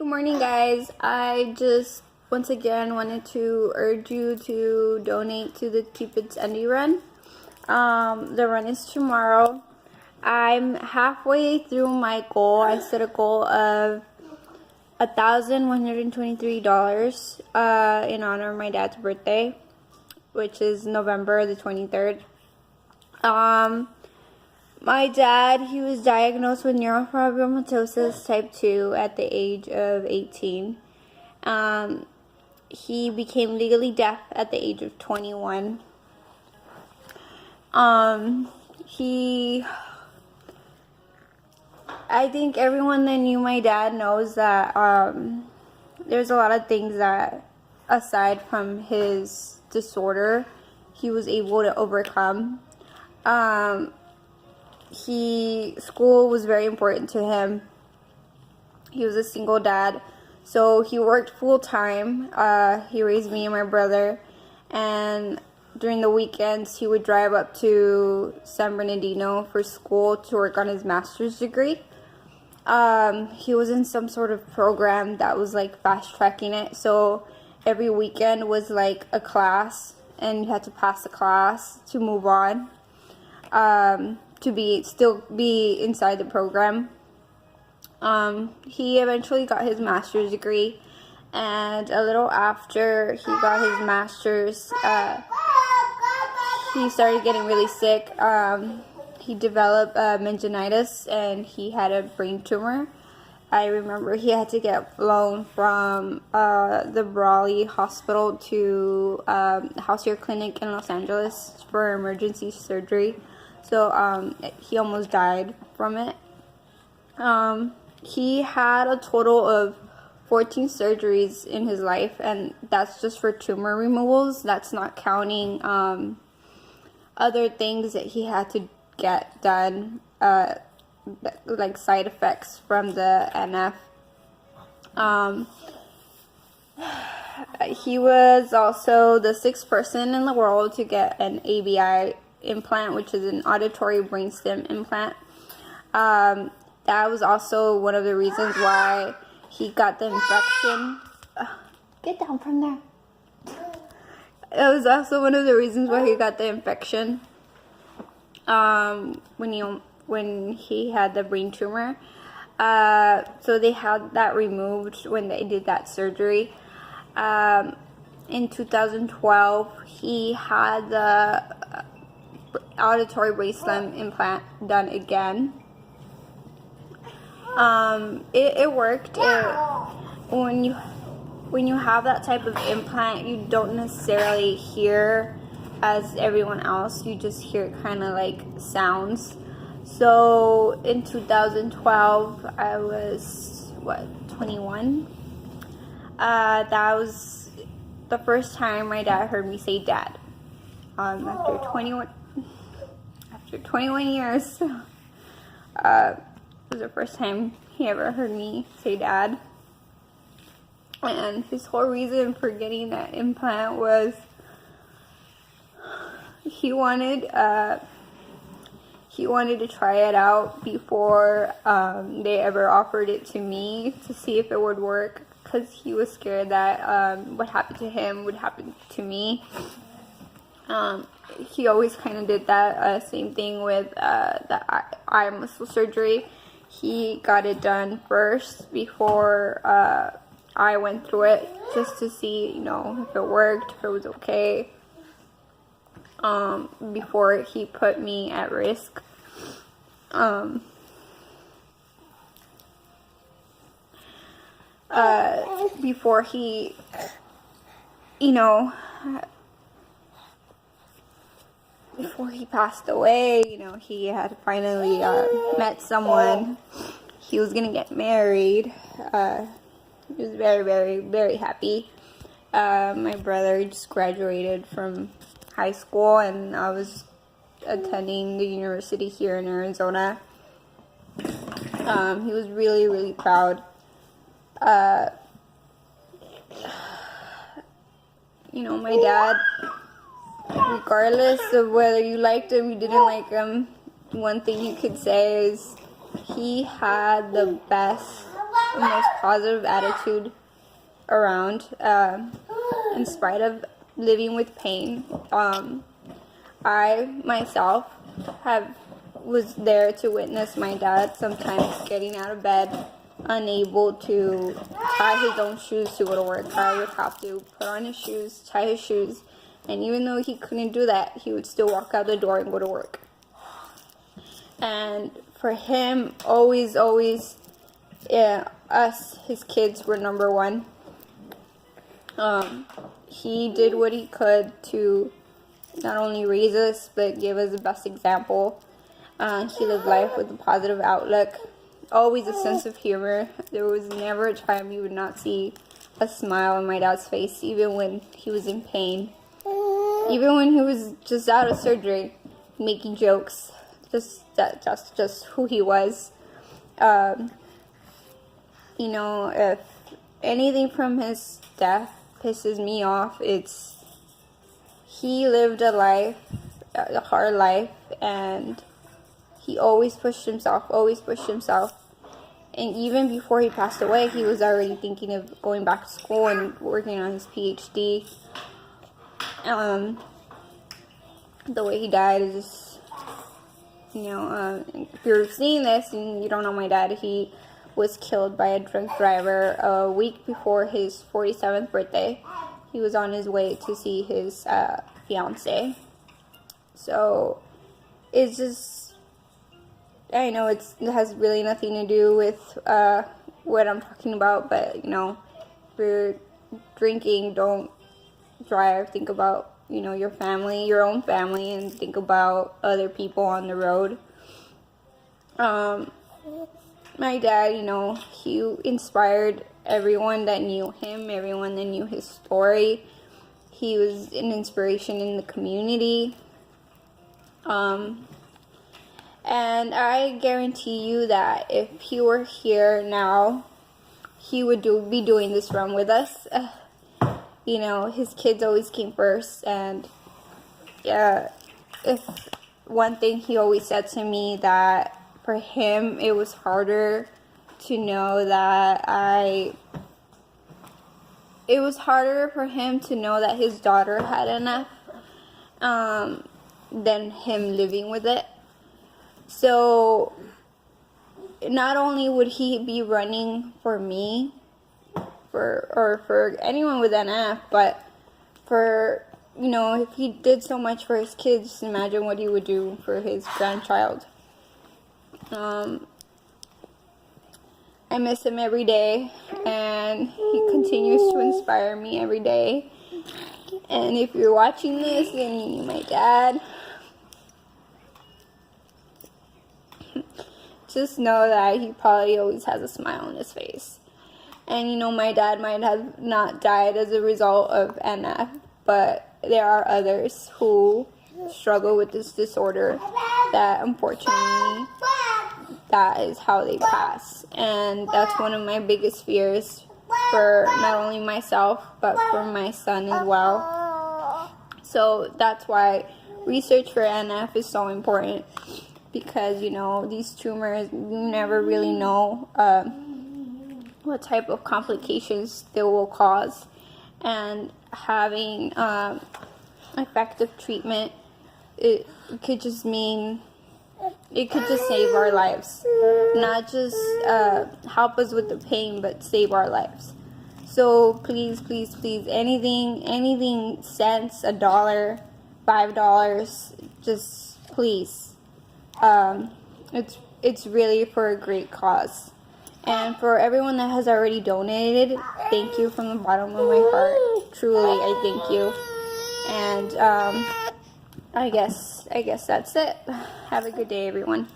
Good morning, guys. I just once again wanted to urge you to donate to the Cupid Undie Run. The run is tomorrow. I'm halfway through my goal. I set a goal of $1,123 in honor of my dad's birthday, which is November the 23rd. My dad, he was diagnosed with neurofibromatosis type 2 at the age of 18. He became legally deaf at the age of 21. I think everyone that knew my dad knows that there's a lot of things that, aside from his disorder, he was able to overcome. School was very important to him. He was a single dad, so he worked full-time. He raised me and my brother, and during the weekends he would drive up to San Bernardino for school to work on his master's degree. He was in some sort of program that was like fast-tracking it, so every weekend was like a class, and you had to pass the class to move on. To still be inside the program. He eventually got his master's degree, and a little after he got his master's, he started getting really sick. He developed meningitis, and he had a brain tumor. I remember he had to get flown from the Brawley Hospital to House Care Clinic in Los Angeles for emergency surgery. So he almost died from it. He had a total of 14 surgeries in his life, and that's just for tumor removals. That's not counting other things that he had to get done, like side effects from the NF. He was also the 6th person in the world to get an ABI implant, which is an auditory brainstem implant. That was also one of the reasons why he got the infection. Get down from there. It was also one of the reasons why he got the infection when he had the brain tumor. So they had that removed when they did that surgery. In 2012, he had the auditory brainstem implant done again. It worked. When you have that type of implant, you don't necessarily hear as everyone else. You just hear kind of like sounds. So in 2012, I was 21. That was the first time my dad heard me say dad. After 21 years, it was the first time he ever heard me say dad. And his whole reason for getting that implant was he wanted to try it out before they ever offered it to me to see if it would work, because he was scared that what happened to him would happen to me. He always kind of did that. Same thing with the eye muscle surgery. He got it done first before I went through it, just to see, if it worked, if it was okay, before he put me at risk. Before he, before he passed away, he had finally met someone. He was gonna get married. He was very, very, very happy. My brother just graduated from high school, and I was attending the university here in Arizona. He was really, really proud. My dad, regardless of whether you liked him, you didn't like him, one thing you could say is he had the best the most positive attitude around, in spite of living with pain. I myself was there to witness my dad sometimes getting out of bed, unable to tie his own shoes to go to work. I would have to put on his shoes, tie his shoes, and even though he couldn't do that, he would still walk out the door and go to work. And for him, always, us, his kids, were number one. He did what he could to not only raise us, but give us the best example. He lived life with a positive outlook, always a sense of humor. There was never a time you would not see a smile on my dad's face, even when he was in pain. Even when he was just out of surgery, making jokes. That's just who he was. If anything from his death pisses me off, it's he lived a hard life, and he always pushed himself. And even before he passed away, he was already thinking of going back to school and working on his PhD. The way he died is just, if you're seeing this and you don't know my dad, he was killed by a drunk driver a week before his 47th birthday. He was on his way to see his fiance. So it's just, I know it has really nothing to do with what I'm talking about, but if you're drinking, don't drive. Think about your family, your own family, and think about other people on the road. My dad, he inspired everyone that knew him, everyone that knew his story. He was an inspiration in the community. And I guarantee you that if he were here now, he would be doing this run with us. His kids always came first, and if one thing he always said to me, that for him it was harder to know that it was harder for him to know that his daughter had enough than him living with it. So not only would he be running for me, for anyone with NF, but for, if he did so much for his kids, just imagine what he would do for his grandchild. I miss him every day, and he continues to inspire me every day. And if you're watching this and you knew my dad, just know that he probably always has a smile on his face. And my dad might have not died as a result of NF, but there are others who struggle with this disorder that unfortunately that is how they pass. And that's one of my biggest fears for not only myself but for my son as well. So that's why research for NF is so important, because these tumors, you never really know what type of complications they will cause, and having effective treatment, it could just save our lives, not just help us with the pain, but save our lives. So please, anything, cents, $1, $5, just please, it's really for a great cause. And for everyone that has already donated, thank you from the bottom of my heart. Truly, I thank you. And I guess that's it. Have a good day, everyone.